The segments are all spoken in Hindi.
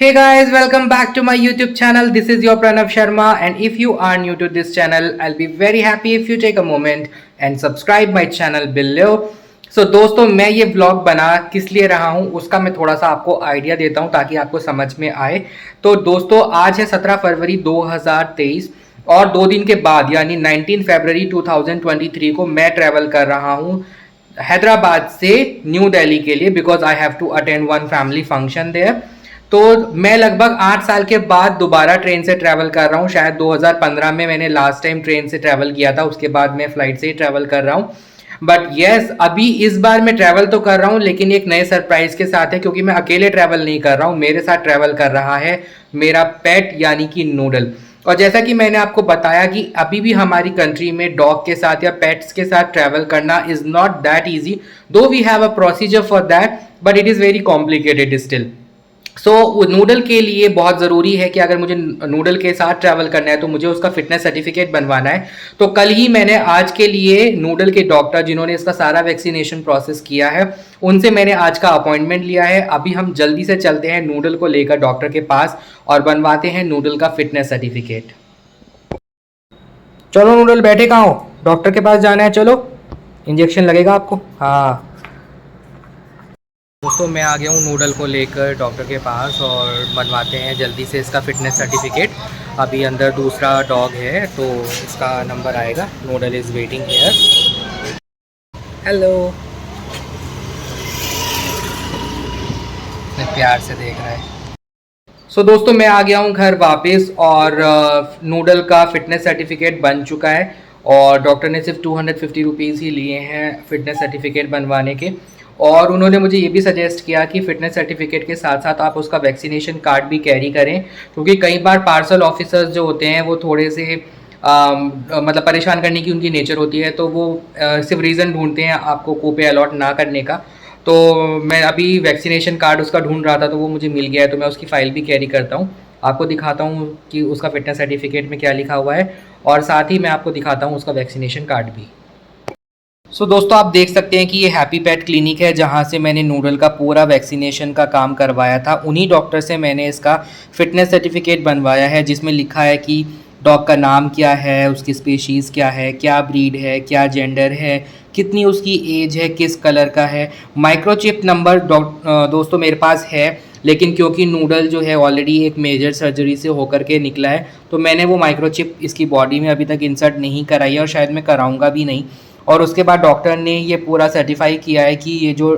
Hey guys, welcome back to my YouTube channel. This is your Pranav Sharma, and if you are new to this channel, I'll be very happy if you take a moment and subscribe my channel below. So दोस्तों, मैं ये व्लॉग बना किस लिए रहा हूँ उसका मैं थोड़ा सा आपको आइडिया देता हूँ ताकि आपको समझ में आए। तो दोस्तों, आज है 17 फरवरी 2023 और 2 दिन के बाद यानी 19 फरवरी 2023 को मैं ट्रैवल कर रहा हूँ हैदराबाद से न्यू दिल्ली के लिए, because I have to attend one family function there. तो मैं लगभग 8 साल के बाद दोबारा ट्रेन से ट्रैवल कर रहा हूँ। शायद 2015 में मैंने लास्ट टाइम ट्रेन से ट्रैवल किया था, उसके बाद मैं फ्लाइट से ही ट्रैवल कर रहा हूँ। बट येस, अभी इस बार मैं ट्रैवल तो कर रहा हूँ लेकिन एक नए सरप्राइज के साथ है, क्योंकि मैं अकेले ट्रैवल नहीं कर रहा हूँ, मेरे साथ ट्रैवल कर रहा है मेरा पेट यानी कि नूडल। और जैसा कि मैंने आपको बताया कि अभी भी हमारी कंट्री में डॉग के साथ या पेट्स के साथ ट्रैवल करना is not that easy, though we have a procedure for that, but it is very complicated still. So noodle के लिए बहुत ज़रूरी है कि अगर मुझे नूडल के साथ ट्रैवल करना है तो मुझे उसका फिटनेस सर्टिफिकेट बनवाना है। तो कल ही मैंने आज के लिए नूडल के डॉक्टर जिन्होंने इसका सारा वैक्सीनेशन प्रोसेस किया है उनसे मैंने आज का अपॉइंटमेंट लिया है। अभी हम जल्दी से चलते हैं नूडल को लेकर डॉक्टर के पास और बनवाते हैं नूडल का फिटनेस सर्टिफिकेट। चलो नूडल, बैठे कहाँ हो? डॉक्टर के पास जाना है, चलो। इंजेक्शन लगेगा आपको। हाँ दोस्तों, मैं आ गया हूँ नूडल को लेकर डॉक्टर के पास और बनवाते हैं जल्दी से इसका फिटनेस सर्टिफिकेट। अभी अंदर दूसरा डॉग है तो इसका नंबर आएगा। Noodle is waiting here. Hello. इतने प्यार से देख रहा है। सो दोस्तों, मैं आ गया हूँ घर वापस और नूडल का फिटनेस सर्टिफिकेट बन चुका है और डॉक्टर ने सिर्फ 250 रुपीज़ ही लिए हैं फिटनेस सर्टिफिकेट बनवाने के। और उन्होंने मुझे ये भी सजेस्ट किया कि फ़िटनेस सर्टिफिकेट के साथ साथ आप उसका वैक्सीनेशन कार्ड भी कैरी करें, क्योंकि कई बार पार्सल ऑफिसर्स जो होते हैं वो थोड़े से मतलब परेशान करने की उनकी नेचर होती है, तो वो सिर्फ रीज़न ढूंढते हैं आपको कोपे अलॉट ना करने का। तो मैं अभी वैक्सीनेशन कार्ड उसका ढूंढ रहा था तो वो मुझे मिल गया है, तो मैं उसकी फ़ाइल भी कैरी करता हूँ। आपको दिखाता हूँ कि उसका फिटनेस सर्टिफिकेट में क्या लिखा हुआ है और साथ ही मैं आपको दिखाता हूँ उसका वैक्सीनेशन कार्ड भी। दोस्तों, आप देख सकते हैं कि ये हैप्पी पेट क्लिनिक है जहाँ से मैंने नूडल का पूरा वैक्सीनेशन का काम करवाया था। उन्हीं डॉक्टर से मैंने इसका फिटनेस सर्टिफिकेट बनवाया है जिसमें लिखा है कि डॉग का नाम क्या है, उसकी स्पीशीज़ क्या है, क्या ब्रीड है, क्या जेंडर है, कितनी उसकी एज है, किस कलर का है। माइक्रोचिप नंबर दोस्तों मेरे पास है, लेकिन क्योंकि नूडल जो है ऑलरेडी एक मेजर सर्जरी से होकर के निकला है तो मैंने वो माइक्रोचिप इसकी बॉडी में अभी तक इंसर्ट नहीं कराई है और शायद मैं कराऊंगा भी नहीं। और उसके बाद डॉक्टर ने ये पूरा सर्टिफाई किया है कि ये जो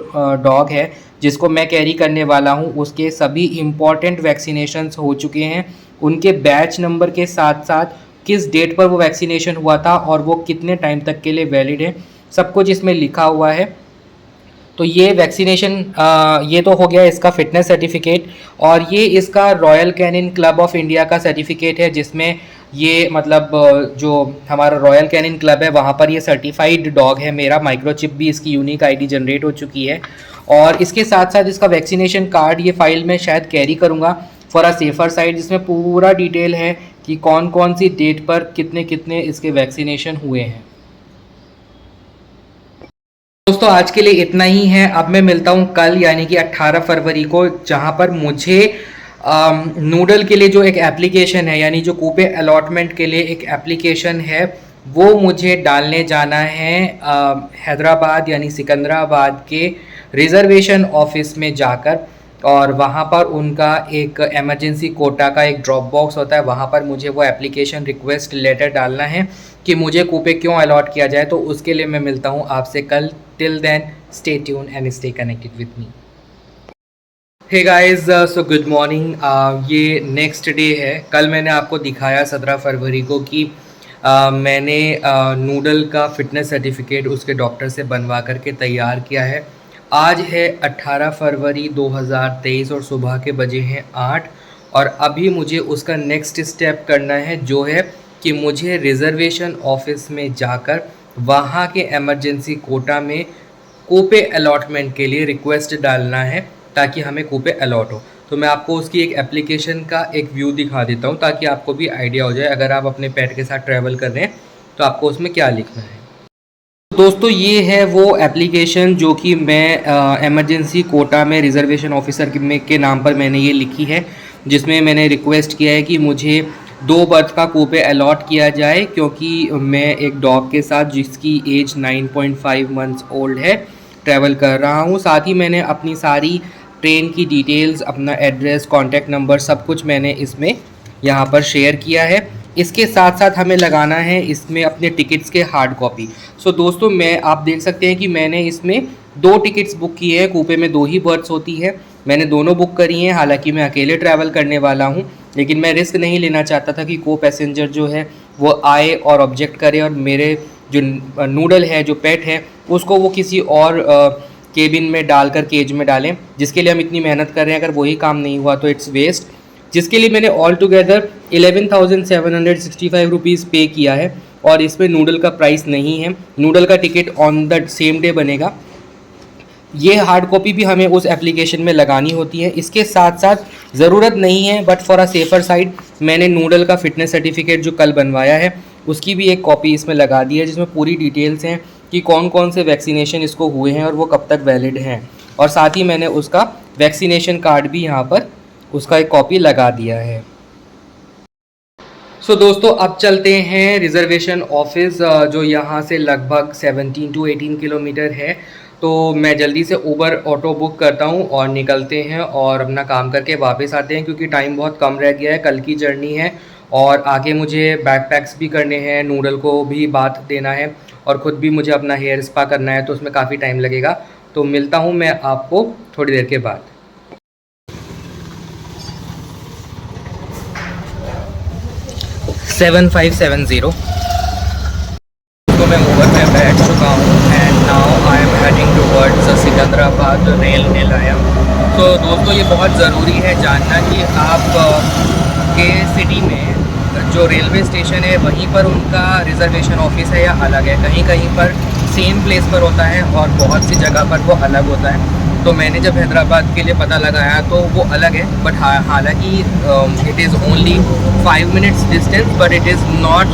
डॉग है जिसको मैं कैरी करने वाला हूँ उसके सभी इम्पॉर्टेंट वैक्सीनेशंस हो चुके हैं, उनके बैच नंबर के साथ साथ किस डेट पर वो वैक्सीनेशन हुआ था और वो कितने टाइम तक के लिए वैलिड है, सब कुछ इसमें लिखा हुआ है। तो ये वैक्सीनेशन ये तो हो गया इसका फिटनेस सर्टिफिकेट। और ये इसका Royal Canin club of India का सर्टिफिकेट है जिसमें ये मतलब जो हमारा रॉयल कैनिन क्लब है वहाँ पर ये सर्टिफाइड डॉग है मेरा। माइक्रोचिप भी इसकी यूनिक आईडी जनरेट हो चुकी है और इसके साथ साथ इसका वैक्सीनेशन कार्ड ये फाइल में शायद कैरी करूँगा फॉर अ सेफर साइड, जिसमें पूरा डिटेल है कि कौन कौन सी डेट पर कितने कितने इसके वैक्सीनेशन हुए हैं। दोस्तों, आज के लिए इतना ही है। अब मैं मिलता हूँ कल यानी कि 18 फरवरी को, जहाँ पर मुझे नूडल के लिए जो एक एप्लीकेशन है यानी जो कूपे अलॉटमेंट के लिए एक एप्लीकेशन है वो मुझे डालने जाना है हैदराबाद यानी सिकंदराबाद के रिज़र्वेशन ऑफिस में जाकर। और वहाँ पर उनका एक इमरजेंसी कोटा का एक ड्रॉप बॉक्स होता है, वहाँ पर मुझे वो एप्लीकेशन रिक्वेस्ट लेटर डालना है कि मुझे कूपे क्यों अलॉट किया जाए। तो उसके लिए मैं मिलता हूँ आपसे कल। Till then stay tuned and stay connected with me. Hey guys, so good morning. ये नेक्स्ट डे है। कल मैंने आपको दिखाया 17 फरवरी को कि मैंने नूडल का फिटनेस सर्टिफिकेट उसके डॉक्टर से बनवा करके तैयार किया है। आज है 18 फरवरी 2023 और सुबह के बजे हैं 8 और अभी मुझे उसका नेक्स्ट स्टेप करना है जो है कि मुझे रिज़र्वेशन ऑफिस में जाकर वहाँ के इमरजेंसी कोटा में कूपे अलॉटमेंट के लिए रिक्वेस्ट डालना है ताकि हमें कूपे अलॉट हो। तो मैं आपको उसकी एक एप्लीकेशन का एक व्यू दिखा देता हूँ ताकि आपको भी आइडिया हो जाए अगर आप अपने पेट के साथ ट्रैवल कर रहे हैं तो आपको उसमें क्या लिखना है। दोस्तों, ये है वो एप्लीकेशन जो कि मैं इमरजेंसी कोटा में रिज़र्वेशन ऑफिसर के नाम पर मैंने ये लिखी है। जिसमें मैंने रिक्वेस्ट किया है कि मुझे 2 बर्थ का कूपे अलॉट किया जाए, क्योंकि मैं एक डॉग के साथ जिसकी एज 9.5 मंथ्स ओल्ड है ट्रैवल कर रहा हूँ। साथ ही मैंने अपनी सारी ट्रेन की डिटेल्स, अपना एड्रेस, कॉन्टैक्ट नंबर सब कुछ मैंने इसमें यहाँ पर शेयर किया है। इसके साथ साथ हमें लगाना है इसमें अपने टिकट्स के हार्ड कॉपी। सो दोस्तों, मैं आप देख सकते हैं कि मैंने इसमें 2 टिकट्स बुक किए हैं। कूपे में 2 ही बर्थ्स होती है, मैंने दोनों बुक करी हैं। हालांकि मैं अकेले ट्रैवल करने वाला हूं, लेकिन मैं रिस्क नहीं लेना चाहता था कि को पैसेंजर जो है वो आए और ऑब्जेक्ट करे और मेरे जो नूडल है, जो पेट है, उसको वो किसी और केबिन में डालकर केज में डालें, जिसके लिए हम इतनी मेहनत कर रहे हैं। अगर वही काम नहीं हुआ तो इट्स वेस्ट, जिसके लिए मैंने ऑल टुगेदर 11,765 रुपीज़ पे किया है। और इसमें नूडल का प्राइस नहीं है, नूडल का ticket on the same day बनेगा। ये हार्ड कॉपी भी हमें उस एप्लीकेशन में लगानी होती है। इसके साथ साथ ज़रूरत नहीं है, but for a safer side मैंने नूडल का फ़िटनेस सर्टिफिकेट जो कल बनवाया है उसकी भी एक कॉपी इसमें लगा दी है, जिसमें पूरी डिटेल्स हैं कि कौन कौन से वैक्सीनेशन इसको हुए हैं और वो कब तक वैलिड हैं। और साथ ही मैंने उसका वैक्सीनेशन कार्ड भी यहाँ पर उसका एक कॉपी लगा दिया है। सो दोस्तों, अब चलते हैं रिज़र्वेशन ऑफिस, जो यहाँ से लगभग 17 to 18 किलोमीटर है। तो मैं जल्दी से उबर ऑटो बुक करता हूँ और निकलते हैं और अपना काम करके वापस आते हैं, क्योंकि टाइम बहुत कम रह गया है, कल की जर्नी है और आगे मुझे बैकपैक्स भी करने हैं, नूडल को भी बाथ देना है और ख़ुद भी मुझे अपना हेयर स्पा करना है, तो उसमें काफ़ी टाइम लगेगा। तो मिलता हूँ मैं आपको थोड़ी देर के बाद। 7570। तो मैं उबर में बैठ चुका हूँ and now I am heading towards Secunderabad rail Nilayam. तो दोस्तों, ये बहुत ज़रूरी है जानना कि आप के सिटी में जो रेलवे स्टेशन है वहीं पर उनका रिज़र्वेशन ऑफिस है या अलग है। कहीं कहीं पर सेम प्लेस पर होता है और बहुत सी जगह पर वो अलग होता है। तो मैंने जब हैदराबाद के लिए पता लगाया तो वो अलग है, बट हालांकि it is only 5 minutes distance, but it is not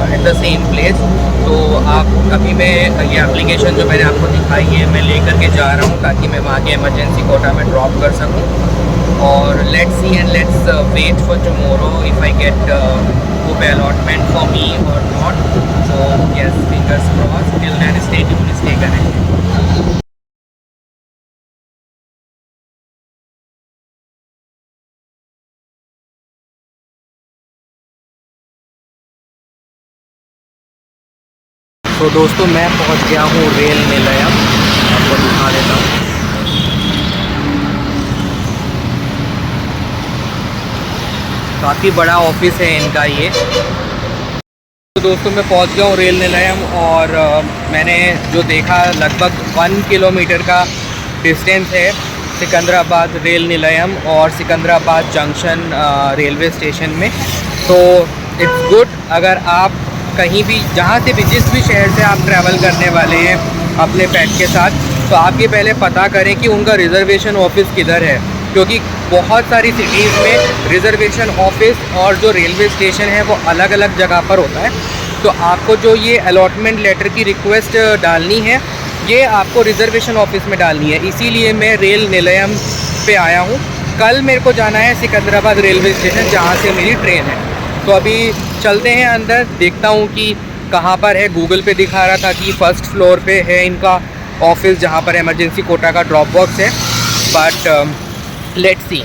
at the same place. तो आप अभी मैं ये एप्लीकेशन जो मैंने आपको दिखाई है मैं लेकर के जा रहा हूँ, ताकि मैं वहाँ के इमरजेंसी कोटा में ड्रॉप कर सकूँ। और let's see and let's wait for tomorrow if I get coupe allotment for me और not. So yes, fingers crossed, till then stay tuned, stay connected. तो दोस्तों, मैं पहुंच गया हूँ रेल निलयम, आपको दिखा देता हूँ। काफ़ी बड़ा ऑफिस है इनका ये। तो दोस्तों, मैं पहुंच गया हूँ रेल निलयम और मैंने जो देखा लगभग 1 किलोमीटर का डिस्टेंस है सिकंदराबाद रेल निलयम और सिकंदराबाद जंक्शन रेलवे स्टेशन में। तो इट्स गुड, अगर आप कहीं भी, जहाँ से भी, जिस भी शहर से आप ट्रैवल करने वाले हैं अपने पेट के साथ, तो आप ये पहले पता करें कि उनका रिज़र्वेशन ऑफिस किधर है, क्योंकि बहुत सारी सिटीज़ में रिज़र्वेशन ऑफिस और जो रेलवे स्टेशन है वो अलग अलग जगह पर होता है। तो आपको जो ये अलॉटमेंट लेटर की रिक्वेस्ट डालनी है, ये आपको रिज़र्वेशन ऑफिस में डालनी है। इसीलिए मैं रेल निलयम पे आया हूँ। कल मेरे को जाना है सिकंदराबाद रेलवे स्टेशन, जहाँ से मेरी ट्रेन है। तो अभी चलते हैं अंदर, देखता हूँ कि कहाँ पर है। गूगल पे दिखा रहा था कि फर्स्ट फ्लोर पे है इनका ऑफिस, जहाँ पर इमरजेंसी कोटा का ड्रॉप बॉक्स है, बट लेट्स सी।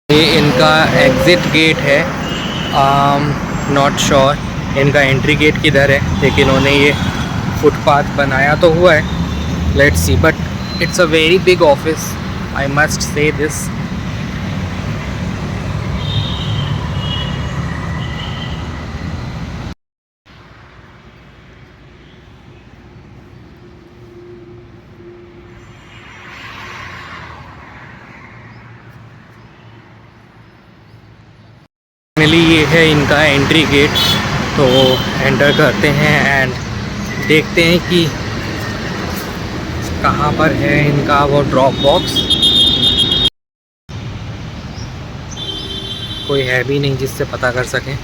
ये इनका एग्ज़िट गेट है, नॉट श्योर इनका एंट्री गेट किधर है, लेकिन उन्होंने ये फुटपाथ बनाया तो हुआ है। Let's see, but it's a very big office, I must say this. Finally ये है इनका एंट्री गेट। तो एंटर करते हैं एंड देखते हैं कि कहाँ पर है इनका वो ड्रॉप बॉक्स। कोई है भी नहीं जिससे पता कर सकें।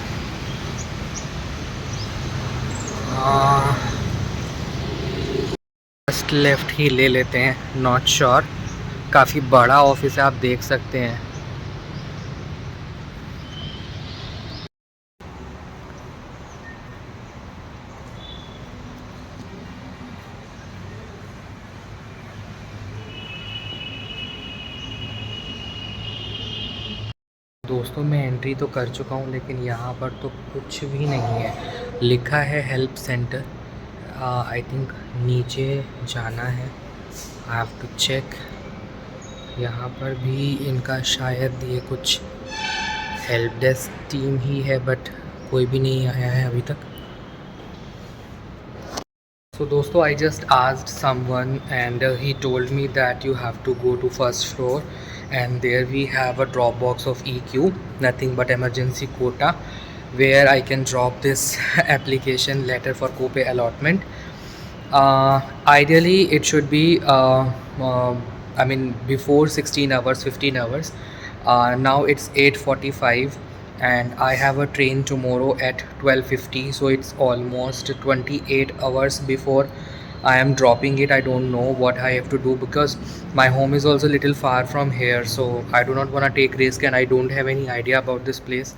फर्स्ट लेफ़्ट ही ले लेते हैं, नॉट श्योर। काफ़ी बड़ा ऑफिस है, आप देख सकते हैं। दोस्तों मैं एंट्री तो कर चुका हूँ, लेकिन यहाँ पर तो कुछ भी नहीं है। लिखा है हेल्प सेंटर। आई थिंक नीचे जाना है। I have to check. यहाँ पर भी इनका शायद ये कुछ हेल्प डेस्क टीम ही है, बट कोई भी नहीं आया है अभी तक। So दोस्तों, I just asked someone and he told me that you have to go to first floor and there we have a drop box of EQ, nothing but emergency quota, where I can drop this application letter for copay allotment. Ideally it should be I mean before 16 hours, 15 hours. Now it's 8:45 and I have a train tomorrow at 12:50, so it's almost 28 hours before I am dropping it. I don't know what I have to do because my home is also a little far from here, so I do not want to take risk and I don't have any idea about this place,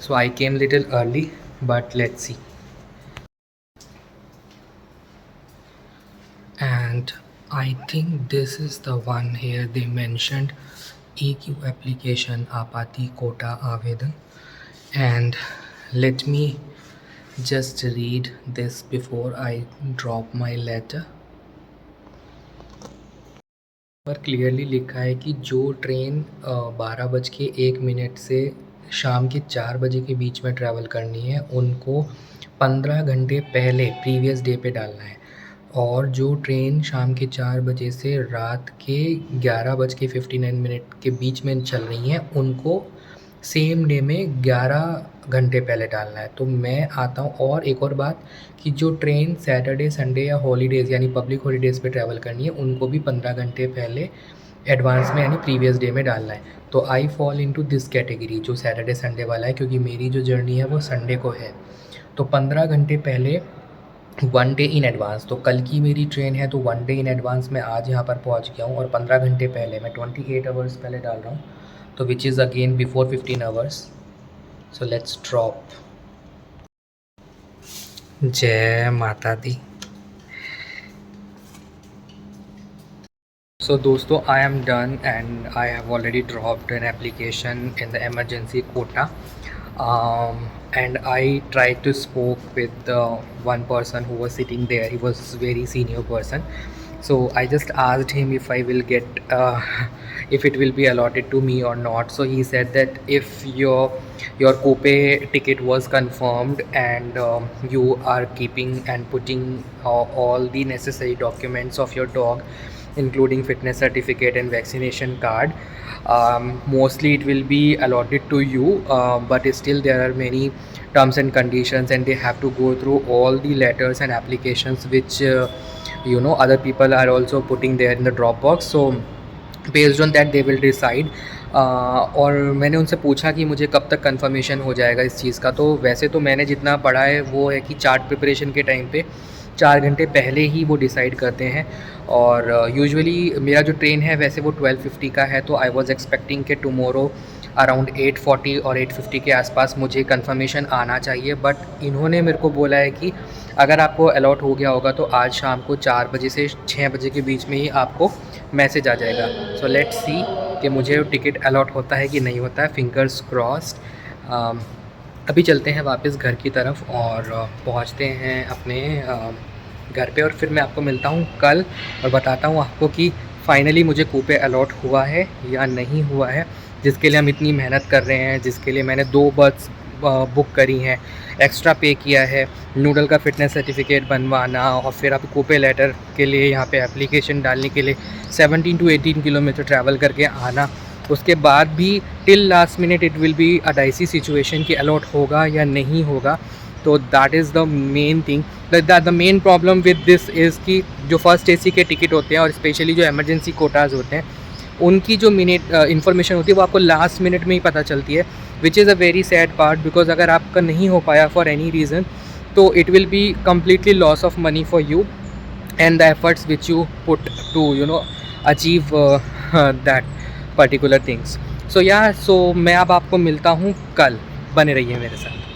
so I came little early, but let's see. And I think this is the one here. They mentioned EQ application Apati Kota Avedan, and let me just read this before I drop my letter. पर क्लियरली लिखा है कि जो ट्रेन 12:01 से शाम के 4 बजे के बीच में ट्रैवल करनी है उनको 15 घंटे पहले प्रीवियस डे पे डालना है, और जो ट्रेन शाम के 4 बजे से रात के 11:59 के बीच में चल रही हैं उनको सेम डे में 11 घंटे पहले डालना है। तो मैं आता हूँ। और एक और बात कि जो ट्रेन सैटरडे, संडे या हॉलीडेज़ यानी पब्लिक हॉलीडेज़ पे ट्रैवल करनी है उनको भी 15 घंटे पहले एडवांस में यानी प्रीवियस डे में डालना है। तो I fall into this category जो सैटरडे संडे वाला है, क्योंकि मेरी जो जर्नी है वो संडे को है। तो 15 घंटे पहले 1 डे इन एडवांस, तो कल की मेरी ट्रेन है तो 1 डे इन एडवांस मैं आज यहाँ पर पहुँच गया हूँ, और 15 घंटे पहले मैं 28 आवर्स पहले डाल रहा हूँ, तो which is again before 15 hours. So let's drop. जय माता दी। So दोस्तों, I am done and I have already dropped an application in the emergency quota. And I tried to spoke with one person who was sitting there. He was very senior person. So I just asked him if I will get if it will be allotted to me or not. So he said that if your copay ticket was confirmed and you are keeping and putting all the necessary documents of your dog, including fitness certificate and vaccination card, mostly it will be allotted to you, but still there are many terms and conditions and they have to go through all the letters and applications which other people are also putting there in the Dropbox. So based on that they will decide. और मैंने उनसे पूछा कि मुझे कब तक कंफर्मेशन हो जाएगा इस चीज़ का। तो वैसे तो मैंने जितना पढ़ा है वो है कि चार्ट प्रिपरेशन के टाइम पे 4 घंटे पहले ही वो डिसाइड करते हैं। और यूजुअली मेरा जो ट्रेन है वैसे वो 12:50 का है, तो आई वाज एक्सपेक्टिंग कि टुमारो अराउंड 8:40 और 8:50 के आसपास मुझे कंफर्मेशन आना चाहिए। बट इन्होंने मेरे को बोला है कि अगर आपको अलॉट हो गया होगा तो आज शाम को 4 बजे से 6 बजे के बीच में ही आपको मैसेज आ जाएगा। सो लेट्स सी कि मुझे टिकट अलॉट होता है कि नहीं होता है। Fingers crossed. अभी चलते हैं वापस घर की तरफ और पहुंचते हैं अपने घर पे, और फिर मैं आपको मिलता हूं कल और बताता हूं आपको कि फ़ाइनली मुझे कूपे अलॉट हुआ है या नहीं हुआ है, जिसके लिए हम इतनी मेहनत कर रहे हैं, जिसके लिए मैंने 2 बस बुक करी हैं, एक्स्ट्रा पे किया है, नूडल का फ़िटनेस सर्टिफिकेट बनवाना और फिर आप कूपे लेटर के लिए यहाँ पे एप्लीकेशन डालने के लिए 17 to 18 किलोमीटर ट्रैवल करके आना। उसके बाद भी till last minute it will be a dicey situation कि अलॉट होगा या नहीं होगा। तो that is the main thing. The main problem with this is कि जो फर्स्ट एसी के टिकट होते हैं और स्पेशली जो एमरजेंसी कोटाज होते हैं उनकी जो मिनट इन्फॉर्मेशन होती है वो आपको लास्ट मिनट में ही पता चलती है, which is a very sad part. Because अगर आपका नहीं हो पाया फॉर एनी रीज़न तो it will be completely loss of money for you and the efforts which you put to achieve that particular things. So मैं अब आपको मिलता हूँ कल, बने रहिए मेरे साथ।